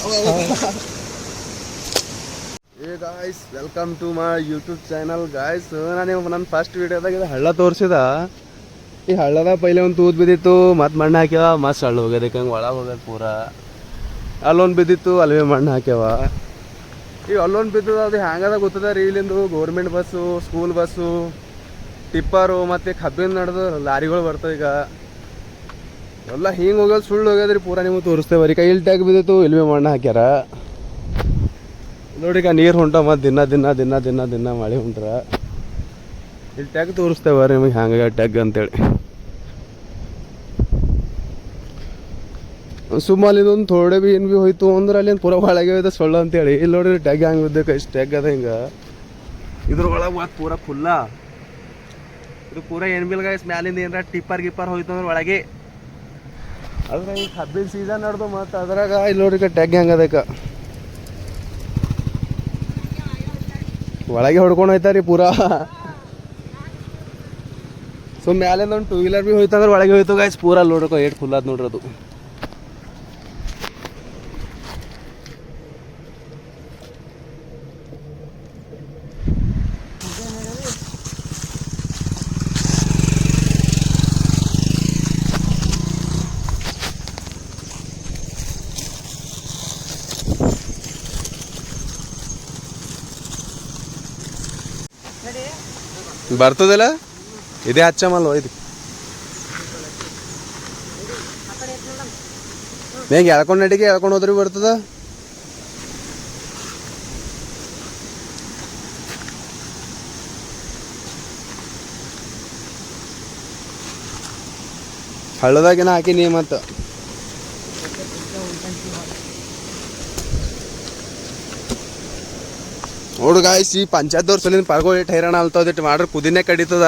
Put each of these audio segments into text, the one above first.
Hey guys, welcome to my YouTube channel guys. ನಾನು ನನ್ನ first ವಿಡಿಯೋದಾಗ ಇದು ಹಳ್ಳ ತೋರಿಸಿದ. ಈ ಹಳ್ಳದಾಗ ಪೈಲೆ ಒಂದು ತೂತ್ ಬಿದ್ದಿತ್ತು, ಮತ್ತೆ ಮಣ್ಣು ಹಾಕ್ಯಾವ, ಮತ್ತೆ ಹಳ್ಳ ಹೋಗ್ಯದಕ್ಕೆ ಹಂಗೆ ಒಳಗೆ ಹೋಗ್ಯದ ಪೂರ. ಅಲ್ಲೊಂದು ಬಿದ್ದಿತ್ತು, ಅಲ್ವೇ ಮಣ್ಣು ಹಾಕ್ಯಾವ. ಈಗ ಅಲ್ಲೊಂದು ಬಿದ್ದದ, ಅದು ಹ್ಯಾಂಗದ ಗೊತ್ತದ ರೀ. ಇಲ್ಲಿಂದು government bus, school bus, tipper ಮತ್ತು ಕಬ್ಬಿನ ನಡೆದು ಲಾರಿಗಳು ಬರ್ತವೆ. ಈಗ ಎಲ್ಲ ಹಿಂಗೆ ಹೋಗೋದು ಸುಳ್ಳು ಹೋಗ್ಯದ್ರಿ ಪೂರ. ನಿಮಗೆ ತೋರಿಸ್ತೇವೆ ರೀ. ಕೈ ಇಲ್ಟಾಗಿ ಬಿದ್ದಿತ್ತು, ಇಲ್ವೇ ಮಣ್ಣು ಹಾಕ್ಯಾರ ನೋಡಿ. ಈಗ ನೀರು ಹೊಂಟ ಮತ್ತು ದಿನ ದಿನ ದಿನ ದಿನ ದಿನ ಮಳೆ ಹೊಂಟ್ರ. ಇಲ್ಲಿ ಟ್ಯಾಗ್ ತೋರಿಸ್ತೇವೆ ನಿಮಗೆ ಹ್ಯಾಂಗ ಟ್ಯಾಗ್ ಅಂತೇಳಿ. ಸುಮ್ಮನೆ ಒಂದು ಥೋಡೆ ಭೀ ಏನು ಭೀ ಹೋಯ್ತು ಅಂದ್ರೆ ಅಲ್ಲಿ ಪೂರ ಒಳಗೆ ಹೋಯ್ತು ಸೊಳ್ಳು ಅಂತೇಳಿ. ಇಲ್ಲಿ ನೋಡಿರಿ ಟ್ಯಾಗ್ ಹಂಗೆ ಬಿದ್ದಕ್ಕೆ ಇಷ್ಟು ಟ್ಯಾಗ್ ಅದ. ಹಿಂಗೆ ಇದ್ರೊಳಗೆ ಮತ್ತು ಪೂರ ಫುಲ್ಲ ಇದು ಪೂರ ಏನು ಬಿಲ್ ಗಾಯ್ಸ್. ಮ್ಯಾಲಿಂದ ಏನಾರ ಟಿಪ್ಪರ್ ಗಿಪ್ಪರ್ ಹೋಯ್ತು ಅಂದ್ರೆ ಒಳಗೆ. ಅದ್ರ ಈಗ ಕಬ್ಬಿನ ಸೀಸನ್ ನಡೆದು ಮತ್ತು ಅದ್ರಾಗ ಇಲ್ಲಿ ನೋಡ್ರಿ ಟ್ಯಾಗ್ ಹೆಂಗೆ ಅದಕ್ಕೆ ಒಳಗೆ ಹೊಡ್ಕೊಂಡು ಹೋಯ್ತಾರಿ ಪೂರಾ. ಸೊ ಮ್ಯಾಲಿಂದ ಒಂದು 2 ವೀಲರ್ ಭೀ ಹೋಯ್ತಂದ್ರೆ ಒಳಗೆ ಹೋಯ್ತು ಗಾಯ್ಸ್ ಪೂರ. ನೋಡ್ರಿ ಏಟ್ ಫುಲ್ ಆದ್ ನೋಡ್ರಿ ಅದು. ಬರ್ತದಲ್ಲ ಇದೇ ಹಚ್ಚಮಲ್ವ ಇದು. ಹೆಂಗೆ ಎಳ್ಕೊಂಡು ನಡಿಗೆ ಎಳ್ಕೊಂಡು ಹೋದ್ರಿ ಬರ್ತದ. ಹಳ್ಳದಾಗೇನ ಹಾಕಿ ನೀ ಮತ್ತು ನೋಡು ಗಾಯ್ಸ್. ಈ ಪಂಚಾಯತ್ದವ್ರ ಸಲಿಂದ ಪಾರ್ಗಳು ಎಷ್ಟು ಹೈರಾಣ ಅಲ್ತಾವ. ಇಟ್ಟು ಮಾಡ್ರೆ ಕುದಿನೇ ಕಡಿತದ.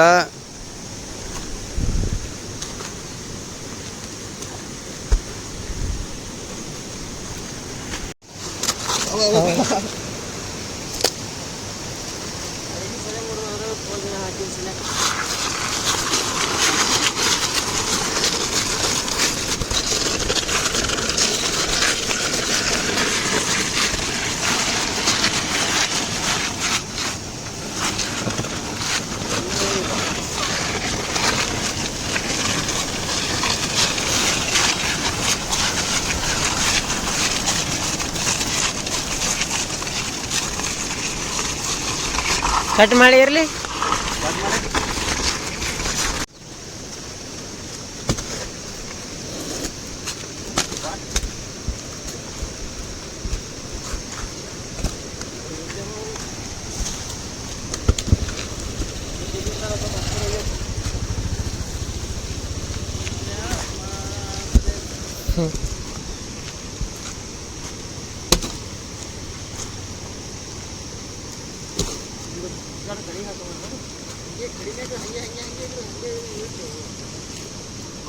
ಕಟ್ ಮಾಡಿ ಇರಲಿ.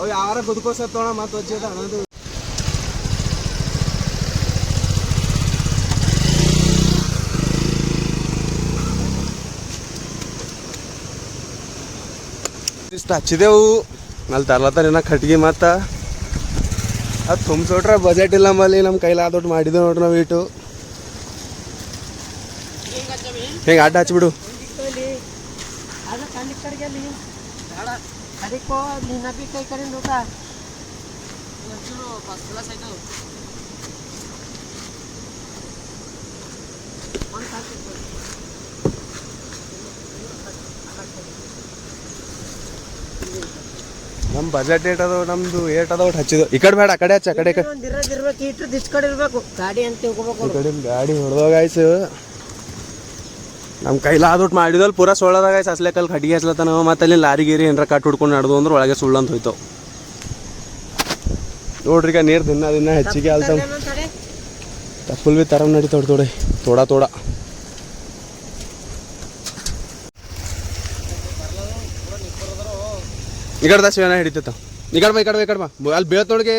ಅವು ಯಾರ ಗುದ್ಕೋಸತ್ತೋಣ ಮತ್ತೆ ವಜ್ಜದ ಅನ್ನೋದು. ಇಷ್ಟು ಹಚ್ಚಿದೆವು. ಅಲ್ಲಿ ತರ್ಲತ್ತಾರ ಕಟ್ಗೆ. ಮತ್ತು ಅದು ತುಂಬಿಸೋಟ್ರೆ ಬಜೆಟ್ ಇಲ್ಲ ನಮ್ಮಲ್ಲಿ. ನಮ್ಮ ಕೈಲಾದೊಟ್ಟು ಮಾಡಿದ್ದೇವೆ ನೋಡ್ರಿ ನಾವು ಇಟ್ಟು. ಹಿಂಗೆ ಅಡ್ಡ ಹಚ್ಬಿಡು. ನಮ್ಮ ಬಜೆಟ್ ಏಟ್ ಅದಾವ, ನಮ್ದು ಏಟ್ ಅದಾವ ಹಚ್ಚಿದ. ಈ ಕಡೆ ಬೇಡ, ಆ ಕಡೆ ಹಚ್ಚ. ಆ ಕಡೆ ಗಾಡಿ ಹೊಡೆದಾಗ ಆಯ್ತು. ನಮ್ಮ ಕೈಲಾದೊಟ್ಟು ಮಾಡಿದಲ್ ಪೂರ ಸೊಳ್ಳದಾಗ ಆಯ್ತು. ಹಸ್ಲೆಕಲ್ ಕಟ್ಟಿಗೆ ಹಚ್ಲತ್ತಾನ. ಮತ್ತು ಅಲ್ಲಿ ಲಾರಿ ಗೀರಿ ಏನಾರ ಕಟ್ ಹುಡ್ಕೊಂಡು ನಡೆದು ಅಂದ್ರೆ ಒಳಗೆ ಸುಳ್ಳಂತ ಹೋಯ್ತಾವ ನೋಡ್ರಿ. ಈಗ ನೀರು ದಿನ ದಿನ ಹೆಚ್ಚಿಗೆ ಅಲ್ತಾವ. ಫುಲ್ ಬಿ ತರಮ್ ನಡಿ ತೋಡ ತೋಡ ತೋಡ. ಈ ಕಡೆ ಶಿವನ ಹಿಡಿತೈತ. ಈ ಕಡೆ ಬಾ, ಈ ಕಡೆ ಬಾ, ಈ ಕಡೆ ಬಾ. ಅಲ್ಲಿ ಬೀಳತ್ತೊಳಗೆ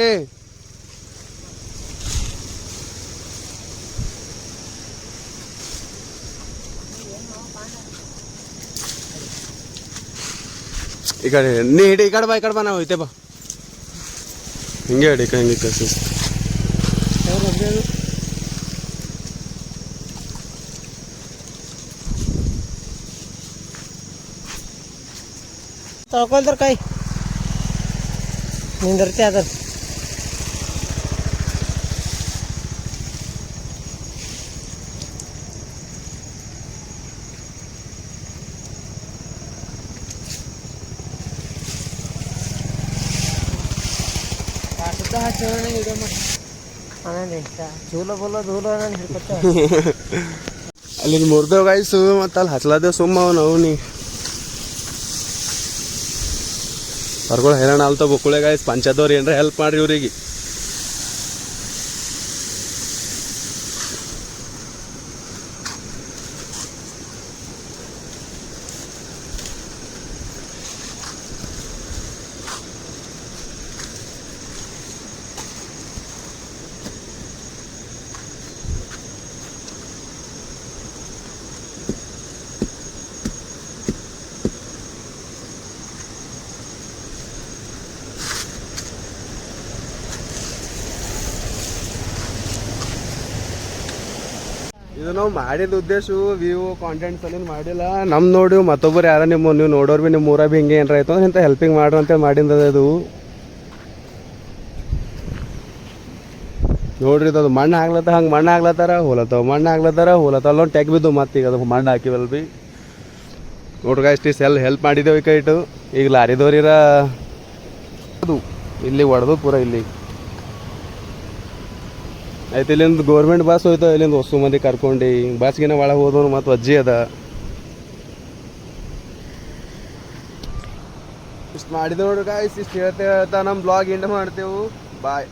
ಈ ಕಡೆ ನೀ ಹಿಡಿ. ಈ ಕಡೆ ಬಾ ನಾವು ಹೋಯ್ತೆ ಬಾ. ಹಿಂಗೆ ಹಿಡಿಕ ಹಿಂಗೆ ಕಸಿ ತೊಳ್ಕೊಳ್ತಾರ ಕೈ ನಿಂದಿರ್ತಿ ಅದ್ರ ಚೂಲ ಬೋಲ ಧೂಲ ಹಿಡ್ಕೊತ ಅಲ್ಲಿ ಮುರ್ದೇವ್ ಗಾಯ್ಸು ಮತ್ತು ಅಲ್ಲಿ ಹಚ್ಲಾದೇವ್ ಸುಮ್ಮ ನಾವು ನೀ ಹೊರ್ಗಳು ಹೈರಾಣ ಅಲ್ತ ಬೊಕ್ಕುಳೆ ಗಾಯ್ಸ್ ಪಂಚಾಯತ್ದವ್ರು ಏನಾರ ಹೆಲ್ಪ್ ಮಾಡ್ರಿ ಇವ್ರಿಗೆ ಇದು ನಾವು ಮಾಡಿದ ಉದ್ದೇಶ ವ್ಯೂ ಕಾಂಟೆಂಟ್ಸ್ ಅಲ್ಲಿ ಮಾಡಿಲ್ಲ ನಮ್ ನೋಡಿ ಮತ್ತೊಬ್ಬರು ಯಾರ ನೀವು ನೋಡೋರು ಭೀ ನಿಮ್ಮ ಊರಾಗ ಭೀ ಹಿಂಗೆ ಏನಾರ ಆಯ್ತು ಅಂದ್ರೆ ಇಂಥ ಹೆಲ್ಪಿಂಗ್ ಮಾಡ್ರಿ ಅಂತೇಳಿ ಮಾಡಿಂದ ಅದು ನೋಡ್ರಿ ಅದು ಮಣ್ಣು ಹಾಕ್ಲತ್ತ ಹಂಗೆ ಮಣ್ಣು ಹಾಕ್ಲತ್ತಾರ ಹೋಲತ್ತಾವ ಅಲ್ಲೊಂದು ಟ್ಯಾಕ್ ಬಿದ್ದು ಮತ್ತೆ ಈಗ ಅದು ಮಣ್ಣು ಹಾಕಿವಲ್ ಭೀ ನೋಡ್ರಿ ಇಷ್ಟು ಹೆಲ್ಪ್ ಮಾಡಿದ್ದೇವೆ ಈ ಕೈ ಇಟ್ಟು ಈಗ ಲಾರಿದವ್ರಿರ ಅದು ಇಲ್ಲಿ ಹೊಡೆದು ಪೂರ ಇಲ್ಲಿ ಆಯ್ತು ಇಲ್ಲಿಂದ ಗೌರ್ಮೆಂಟ್ ಬಸ್ ಹೋಯ್ತು ಇಲ್ಲಿಂದ ಹೊಸ ಮಂದಿ ಕರ್ಕೊಂಡು ಬಸ್ಗಿನ ಒಳಗೆ ಹೋದವನು ಮತ್ತು ಅಜ್ಜಿ ಅದ ಇಷ್ಟು ಮಾಡಿದೆ ನೋಡ್ರಿ ಗಾಯ್ಸ್ ಇಷ್ಟು ಹೇಳ್ತಾ ನಮ್ಮ ಬ್ಲಾಗ್ ಎಂಡ್ ಮಾಡ್ತೇವೆ ಬಾಯ್.